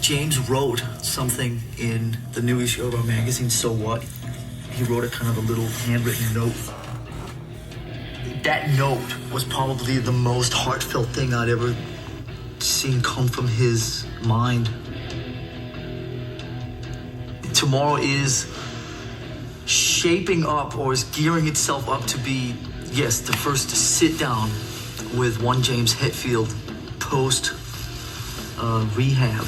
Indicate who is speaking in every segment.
Speaker 1: James wrote something in the new issue of our magazine, So What? He wrote a kind of a little handwritten note. That note was probably the most heartfelt thing I'd ever seen come from his mind. Tomorrow is shaping up, or is gearing itself up to be, yes, the first to sit down with one James Hetfield post rehab.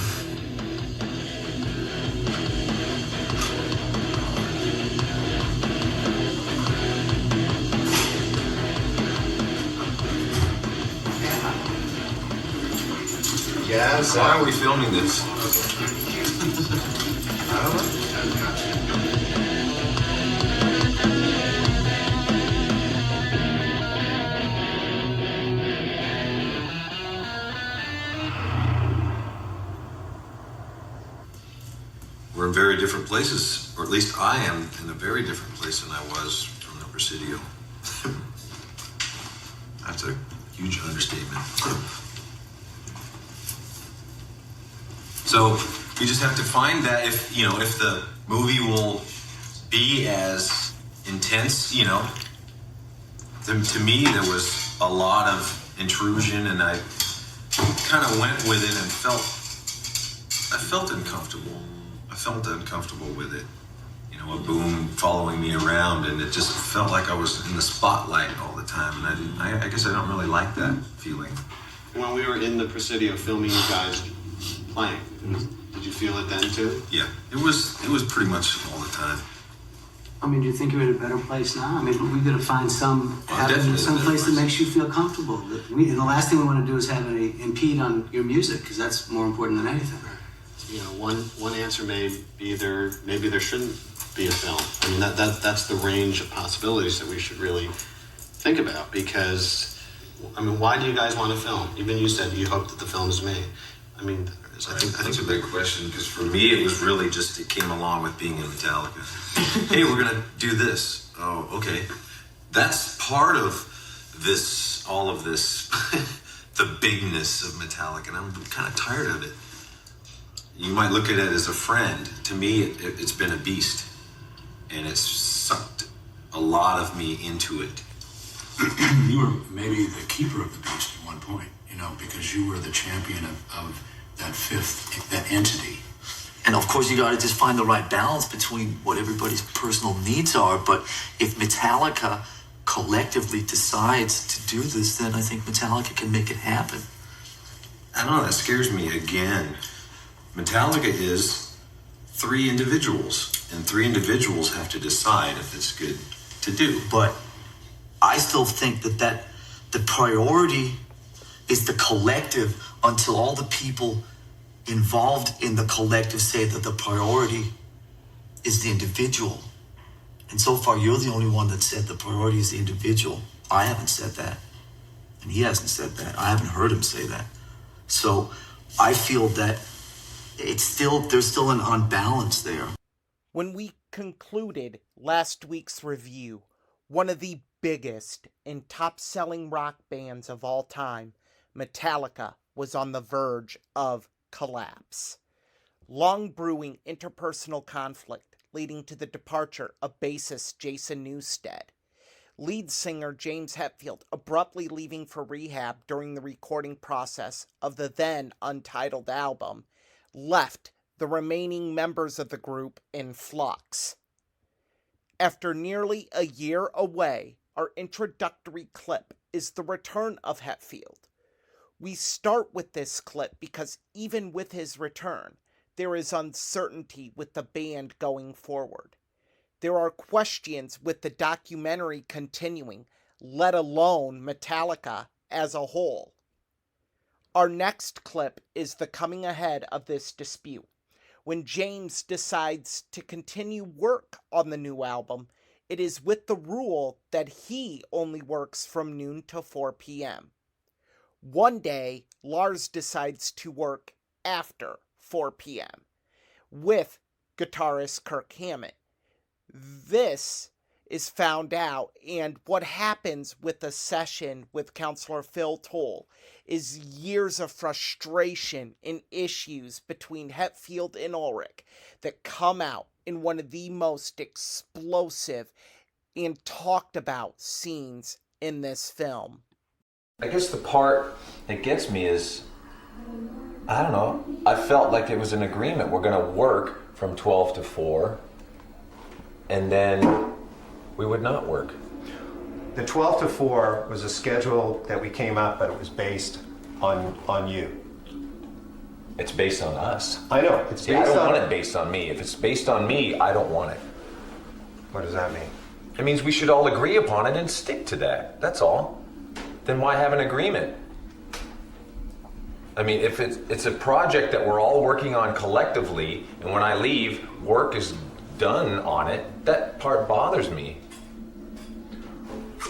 Speaker 2: Yeah, so
Speaker 3: why are we filming this?
Speaker 2: I don't know.
Speaker 3: We're in very different places, or at least I am in a very different place than I was from the Presidio. That's a huge understatement. So we just have to find that if the movie will be as intense, to me there was a lot of intrusion, and I kind of went with it and I felt uncomfortable. I felt uncomfortable with it. A boom following me around, and it just felt like I was in the spotlight all the time, and I guess I don't really like that feeling.
Speaker 2: When we were in the Presidio filming you guys playing, did you feel it then too?
Speaker 3: Yeah, it was pretty much all the time.
Speaker 4: I mean, do you think you're in a better place now? I mean, we've got to find some place that makes you feel comfortable. And the last thing we want to do is have it impede on your music, because that's more important than anything.
Speaker 2: One answer may be maybe there shouldn't be a film. I mean, that's the range of possibilities that we should really think about, because, I mean, why do you guys want to film? Even you said you hope that the film is made. I mean,
Speaker 3: I think that's a big question, because for me it was really just, it came along with being in Metallica. Hey, we're gonna do this. Oh, okay. That's part of this, all of this, the bigness of Metallica, and I'm kind of tired of it. You might look at it as a friend. To me, it's been a beast, and it's sucked a lot of me into it.
Speaker 5: You were maybe the keeper of the beast at one point, because you were the champion of that entity.
Speaker 1: And of course, you got to just find the right balance between what everybody's personal needs are. But if Metallica collectively decides to do this, then I think Metallica can make it happen.
Speaker 3: I don't know, that scares me again. Metallica is 3 individuals, and 3 individuals have to decide if it's good to do.
Speaker 1: But I still think that the priority is the collective until all the people involved in the collective say that the priority is the individual. And so far, you're the only one that said the priority is the individual. I haven't said that. And he hasn't said that. I haven't heard him say that. So I feel that there's still an unbalance there.
Speaker 6: When we concluded last week's review, one of the biggest and top-selling rock bands of all time, Metallica, was on the verge of collapse. Long brewing interpersonal conflict leading to the departure of bassist Jason Newsted. Lead singer James Hetfield abruptly leaving for rehab during the recording process of the then untitled album left the remaining members of the group in flux. After nearly a year away, our introductory clip is the return of Hetfield. We start with this clip because even with his return, there is uncertainty with the band going forward. There are questions with the documentary continuing, let alone Metallica as a whole. Our next clip is the coming ahead of this dispute. When James decides to continue work on the new album, it is with the rule that he only works from noon to 4 p.m. One day, Lars decides to work after 4 p.m. with guitarist Kirk Hammett. This is found out, and what happens with the session with Counselor Phil Toll is years of frustration and issues between Hetfield and Ulrich that come out in one of the most explosive and talked about scenes in this film.
Speaker 7: I guess the part that gets me is, I don't know, I felt like it was an agreement. We're going to work from 12 to 4, and then we would not work.
Speaker 8: The 12 to 4 was a schedule that we came up, but it was based on you.
Speaker 7: It's based on us.
Speaker 8: I know, it's based
Speaker 7: I don't
Speaker 8: on...
Speaker 7: want it based on me. If it's based on me, I don't want it.
Speaker 8: What does that mean?
Speaker 7: It means we should all agree upon it and stick to that. That's all. Then why have an agreement? I mean, if it's a project that we're all working on collectively, and when I leave, work is done on it, that part bothers me.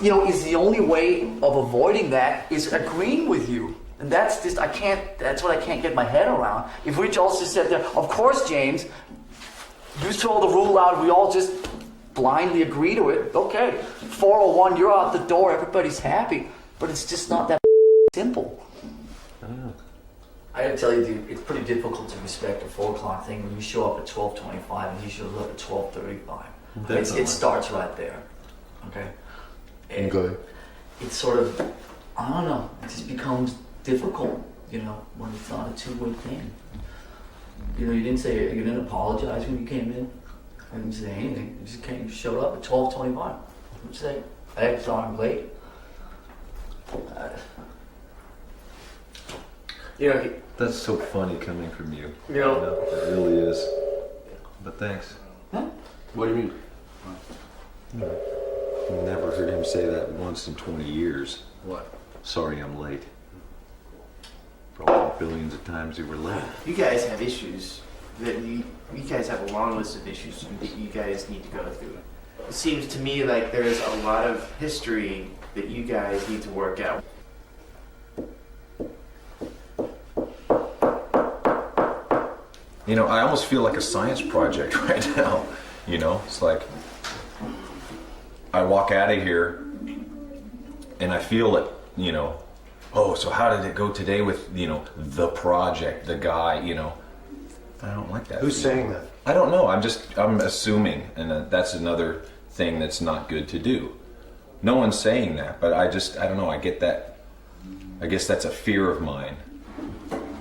Speaker 9: You know, is the only way of avoiding that is agreeing with you. And that's just, that's what I can't get my head around. If Rich also said there, of course, James, you throw the rule out, we all just blindly agree to it. Okay, 4:01, you're out the door, everybody's happy. But it's just not that simple. I gotta tell you, dude, it's pretty difficult to respect a 4 o'clock thing when you show up at 12:25 and he shows up at 12:35. It starts right there. Okay? And it's sort of, I don't know, it just becomes difficult, you know, when it's not a two-way thing. You know, you didn't apologize when you came in. You didn't say anything. You just came, showed up at 12:25. What'd you say? Hey, sorry I'm late. You know,
Speaker 7: That's so funny coming from you.
Speaker 9: You know,
Speaker 7: it really is. But thanks.
Speaker 9: huh?
Speaker 10: What do you mean?
Speaker 7: Never heard him say that once in 20 years.
Speaker 10: What?
Speaker 7: Sorry I'm late. For all the billions of times you were late.
Speaker 11: You guys have issues that you guys have a long list of issues that you guys need to go through. It seems to me like there's a lot of history that you guys need to work out.
Speaker 7: You know, I almost feel like a science project right now. You know, it's like I walk out of here and I feel it, you know, oh, so how did it go today with, you know, the project, the guy, you know. I don't like that.
Speaker 8: Who's saying that?
Speaker 7: I don't know. I'm assuming, and that's another thing that's not good to do. No one's saying that, but I don't know. I get that. I guess that's a fear of mine.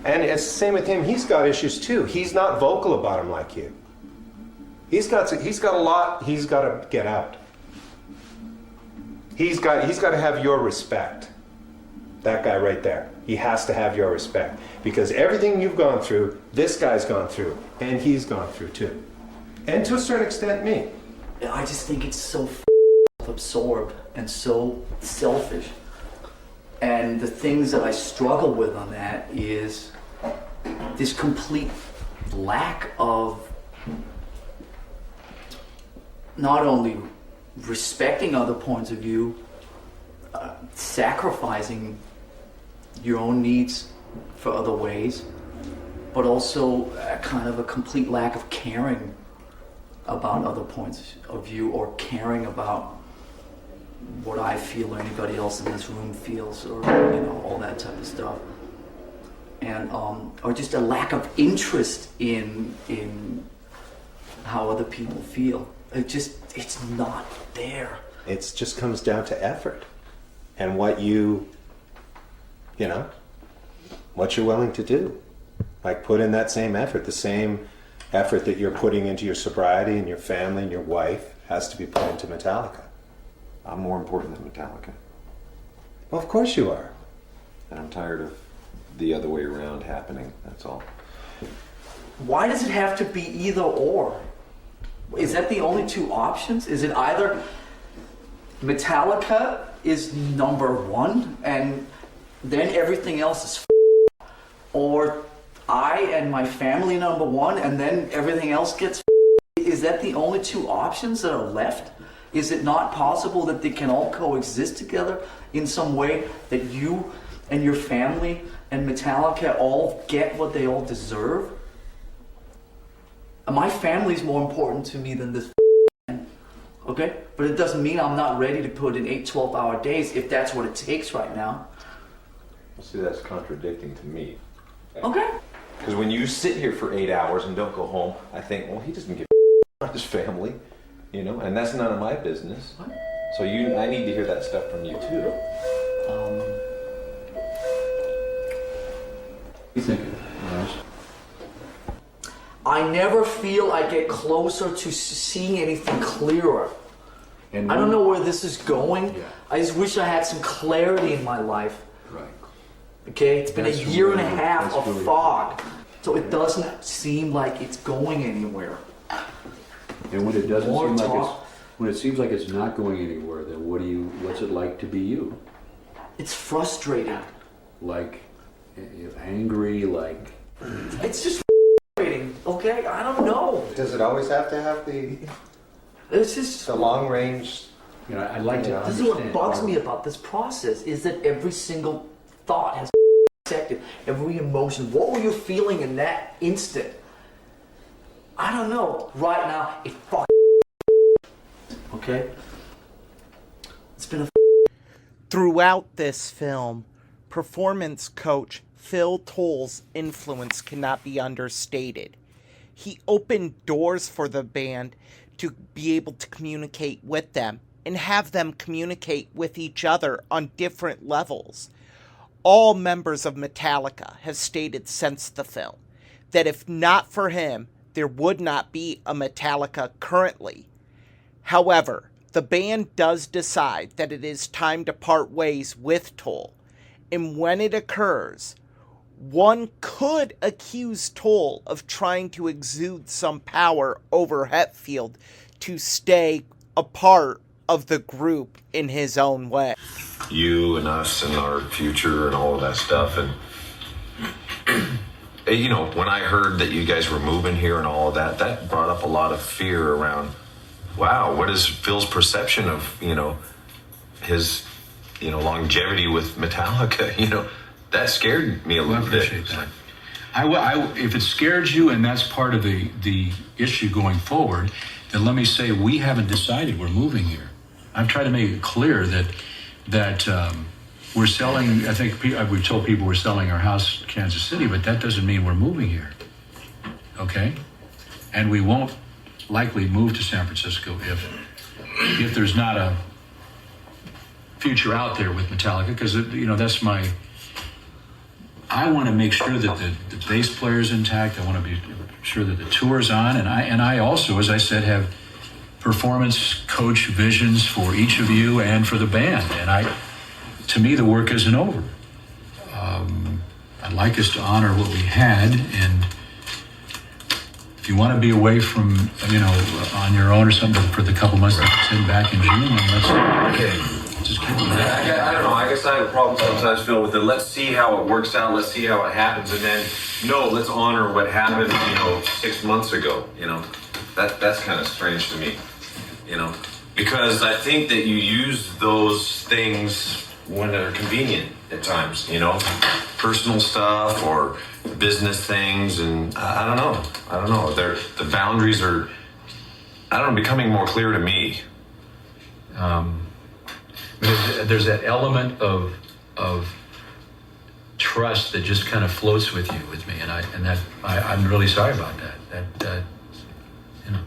Speaker 8: And it's the same with him. He's got issues too. He's not vocal about them like you. He's got a lot he's got to get out. He's got to have your respect. That guy right there. He has to have your respect. Because everything you've gone through, this guy's gone through. And he's gone through too. And to a certain extent, me.
Speaker 9: I just think it's so absorbed and so selfish. And the things that I struggle with on that is this complete lack of not only respecting other points of view, sacrificing your own needs for other ways, but also a kind of a complete lack of caring about other points of view or caring about what I feel or anybody else in this room feels, or you know, all that type of stuff, and or just a lack of interest in how other people feel. It's not there.
Speaker 8: It just comes down to effort and what you know, what you're willing to do. Like put in that same effort, the same effort that you're putting into your sobriety and your family and your wife has to be put into Metallica.
Speaker 3: I'm more important than Metallica.
Speaker 8: Well, of course you are.
Speaker 3: And I'm tired of the other way around happening, that's all.
Speaker 9: Why does it have to be either or? Is that the only two options? Is it either Metallica is number one and then everything else is or I and my family number one and then everything else gets Is that the only two options that are left? Is it not possible that they can all coexist together in some way, that you and your family and Metallica all get what they all deserve? My family's more important to me than this, okay? But it doesn't mean I'm not ready to put in 8 12-hour days if that's what it takes right now.
Speaker 7: See, that's contradicting to me.
Speaker 9: Okay.
Speaker 7: Because when you sit here for 8 hours and don't go home, I think, well, he doesn't give about his family, you know, and that's none of my business.
Speaker 9: What?
Speaker 7: So I need to hear that stuff from you too.
Speaker 5: You thinking, Raj?
Speaker 9: I never feel I get closer to seeing anything clearer.
Speaker 5: And
Speaker 9: I don't know where this is going.
Speaker 5: Yeah.
Speaker 9: I just wish I had some clarity in my life.
Speaker 5: Right.
Speaker 9: Okay, it's been
Speaker 5: That's
Speaker 9: a year and a
Speaker 5: really-
Speaker 9: half
Speaker 5: that's
Speaker 9: of
Speaker 5: really-
Speaker 9: fog, so it doesn't seem like it's going anywhere.
Speaker 10: And when it doesn't
Speaker 9: More
Speaker 10: seem like
Speaker 9: talk.
Speaker 10: when it seems like it's not going anywhere, then what's it like to be you?
Speaker 9: It's frustrating.
Speaker 10: Like angry, like
Speaker 9: It's just frustrating. Okay, I don't know.
Speaker 8: Does it always have to have the
Speaker 9: It's just.
Speaker 8: long range?
Speaker 10: you know, I'd like to
Speaker 9: This is
Speaker 10: understand.
Speaker 9: what bugs me about this process: is that every single thought has second, every emotion. What were you feeling in that instant? I don't know. Right now, it okay. It's been a.
Speaker 6: Throughout this film, performance coach Phil Toll's influence cannot be understated. He opened doors for the band to be able to communicate with them and have them communicate with each other on different levels. All members of Metallica have stated since the film that if not for him, there would not be a Metallica currently. However, the band does decide that it is time to part ways with Toll, and when it occurs, one could accuse Toll of trying to exude some power over Hetfield to stay a part of the group in his own way.
Speaker 7: You and us and our future and all of that stuff. And, you know, when I heard that you guys were moving here and all of that, that brought up a lot of fear around, wow, what is Phil's perception of, you know, his, you know, longevity with Metallica? You know, that scared me a
Speaker 5: Well, I
Speaker 7: little bit.
Speaker 5: appreciate that. If it scares you and that's part of the issue going forward, then let me say we haven't decided we're moving here. I've tried to make it clear that we're selling. I think we've told people we're selling our house in Kansas City, but that doesn't mean we're moving here. Okay, and we won't likely move to San Francisco if there's not a future out there with Metallica, because you know that's my. I want to make sure that the bass player is intact. I want to be sure that the tour's on, and I also, as I said, have performance coach visions for each of you and for the band. And to me, the work isn't over. I'd like us to honor what we had, and if you want to be away from, you know, on your own or something for the couple months that it's in back in June, then let's just keep it.
Speaker 7: I don't know. I guess I have a problem sometimes, Phil, with it. Let's see how it works out. Let's see how it happens, and then no, let's honor what happened. You know, 6 months ago. You know, that's kind of strange to me. You know, because I think that you use those things when they're convenient at times. You know, personal stuff or business things, and I don't know. The boundaries are, I don't know, becoming more clear to me.
Speaker 5: There's that element of trust that just kind of floats with me, and I'm really sorry about that. You know,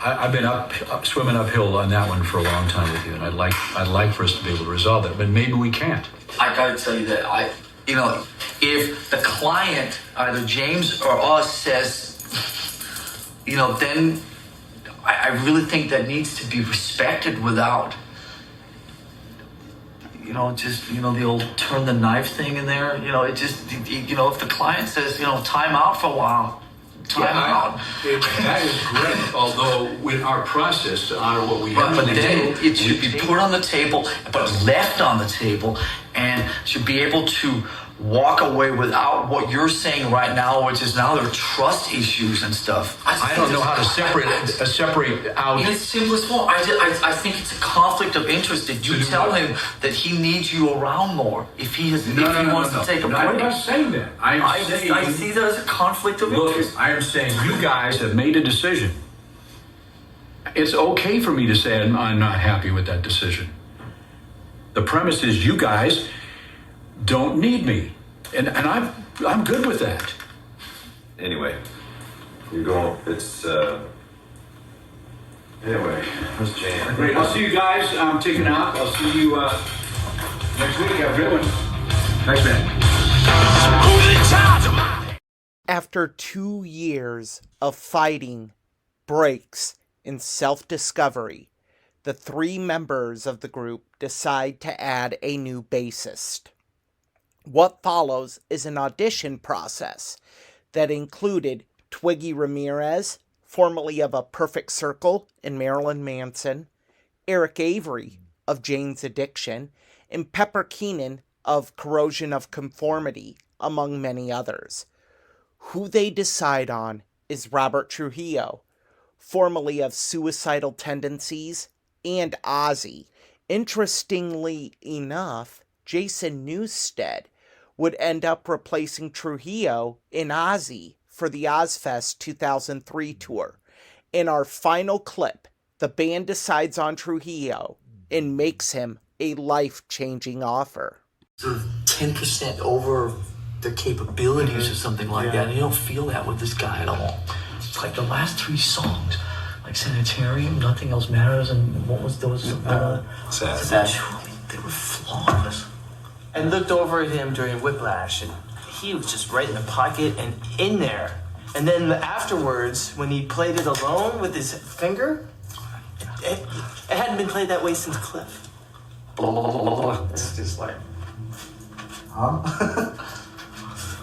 Speaker 5: I've been swimming uphill on that one for a long time with you, and I'd like for us to be able to resolve that, but maybe we can't.
Speaker 9: I gotta tell you that if the client, either James or us, says, then I really think that needs to be respected without, the old turn the knife thing in there. If the client says, time out for a while, time out.
Speaker 5: That is great, although with our process to honor what we have
Speaker 9: But
Speaker 5: on the
Speaker 9: then
Speaker 5: table,
Speaker 9: it should be put on the table, but left on the table, and should be able to walk away without what you're saying right now, which is now there are trust issues and stuff.
Speaker 5: I don't know how to separate out.
Speaker 9: In its simplest form, I think it's a conflict of interest that you tell him that he needs you around more if he wants to take a break.
Speaker 5: I'm not saying that.
Speaker 9: I see that as a conflict of interest.
Speaker 5: Look, I am saying you guys have made a decision. It's okay for me to say I'm not happy with that decision. The premise is you guys don't need me. And I'm good with that.
Speaker 7: Anyway, you're going, it's, anyway, let's jam.
Speaker 5: Great, I'll see you guys. I'm taking out. I'll see you next week. Have a good one. Thanks, man.
Speaker 6: After 2 years of fighting, breaks, and self-discovery, the 3 members of the group decide to add a new bassist. What follows is an audition process that included Twiggy Ramirez, formerly of A Perfect Circle and Marilyn Manson, Erich Avery of Jane's Addiction, and Pepper Keenan of Corrosion of Conformity, among many others. Who they decide on is Robert Trujillo, formerly of Suicidal Tendencies and Ozzy. Interestingly enough, Jason Newsted would end up replacing Trujillo in Ozzy for the Ozfest 2003 tour. In our final clip, the band decides on Trujillo and makes him a life-changing offer.
Speaker 9: Sort of 10% over their capabilities or something like that, and you don't feel that with this guy at all. It's like the last 3 songs, like Sanitarium, Nothing Else Matters, and what was those?
Speaker 3: Sad.
Speaker 9: They were flawless.
Speaker 11: I looked over at him during Whiplash, and he was just right in the pocket and in there. And then afterwards, when he played it alone with his finger, it hadn't been played that way since Cliff. It's just like, huh?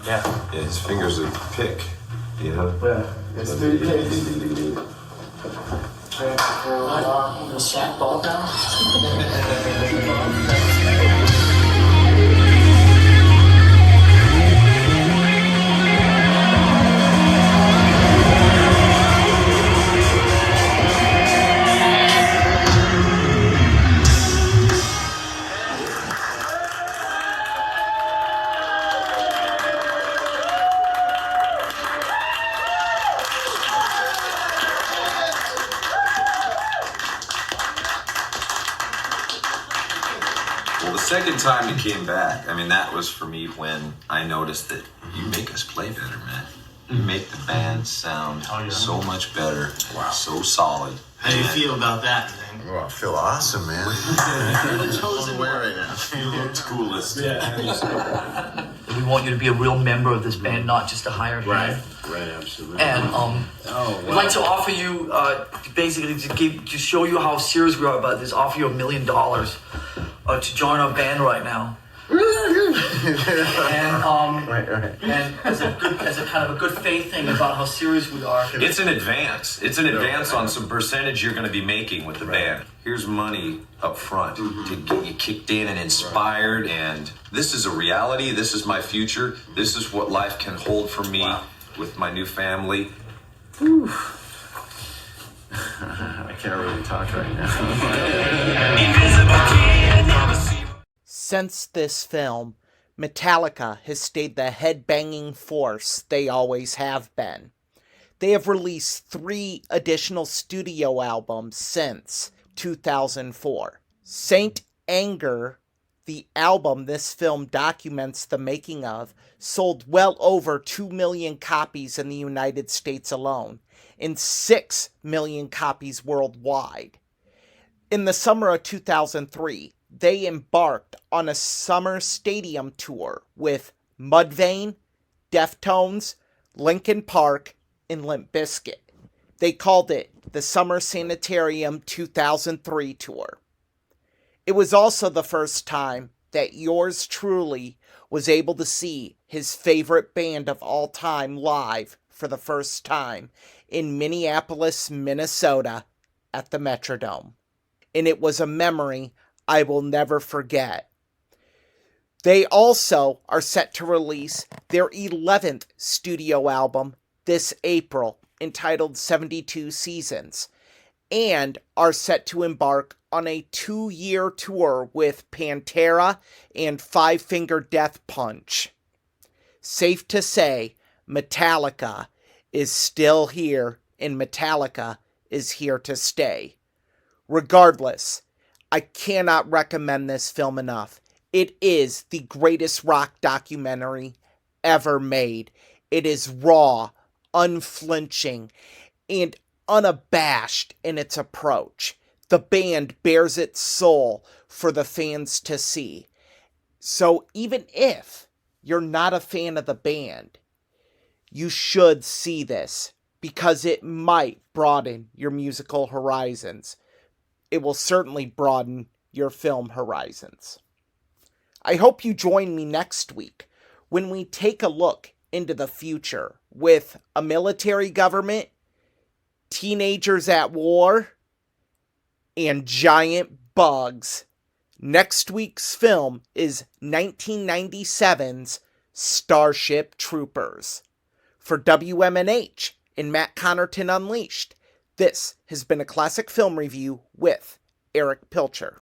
Speaker 11: Yeah.
Speaker 3: Yeah, his fingers are pick, you know?
Speaker 11: Yeah. It's
Speaker 9: The sack ball down?
Speaker 3: Well, the second time he came back, I mean, that was for me when I noticed that you make us play better, man. You make the band sound so much better. Wow. So solid.
Speaker 2: How do you feel about that, man?
Speaker 3: Oh, I feel awesome, man.
Speaker 2: You're the chosen one right now.
Speaker 3: You looked coolest.
Speaker 9: We want you to be a real member of this band, not just a hired hand.
Speaker 2: Right, absolutely.
Speaker 9: And we'd like to offer you, basically, to show you how serious we are about this, offer you $1 million to join our band right now. And as a kind of a good faith thing about how serious we are.
Speaker 3: It's an advance. It's an advance on some percentage you're going to be making with the band. Here's money up front to get you kicked in and inspired. And this is a reality. This is my future. This is what life can hold for me with my new family.
Speaker 2: I can't really talk right now.
Speaker 6: Since this film, Metallica has stayed the headbanging force they always have been. They have released 3 additional studio albums since 2004. Saint Anger, the album this film documents the making of, sold well over 2 million copies in the United States alone, and 6 million copies worldwide. In the summer of 2003, they embarked on a summer stadium tour with Mudvayne, Deftones, Linkin Park, and Limp Bizkit. They called it the Summer Sanitarium 2003 tour. It was also the first time that yours truly was able to see his favorite band of all time live for the first time in Minneapolis, Minnesota at the Metrodome. And it was a memory I will never forget. They also are set to release their 11th studio album this April, entitled 72 Seasons, and are set to embark on a 2-year tour with Pantera and Five Finger Death Punch. Safe to say, Metallica is still here, and Metallica is here to stay. Regardless, I cannot recommend this film enough. It is the greatest rock documentary ever made. It is raw, unflinching, and unabashed in its approach. The band bears its soul for the fans to see. So even if you're not a fan of the band, you should see this because it might broaden your musical horizons. It will certainly broaden your film horizons. I hope you join me next week when we take a look into the future with a military government, teenagers at war, and giant bugs. Next week's film is 1997's Starship Troopers. For WMNH and Matt Connarton Unleashed, this has been a classic film review with Erich Pilcher.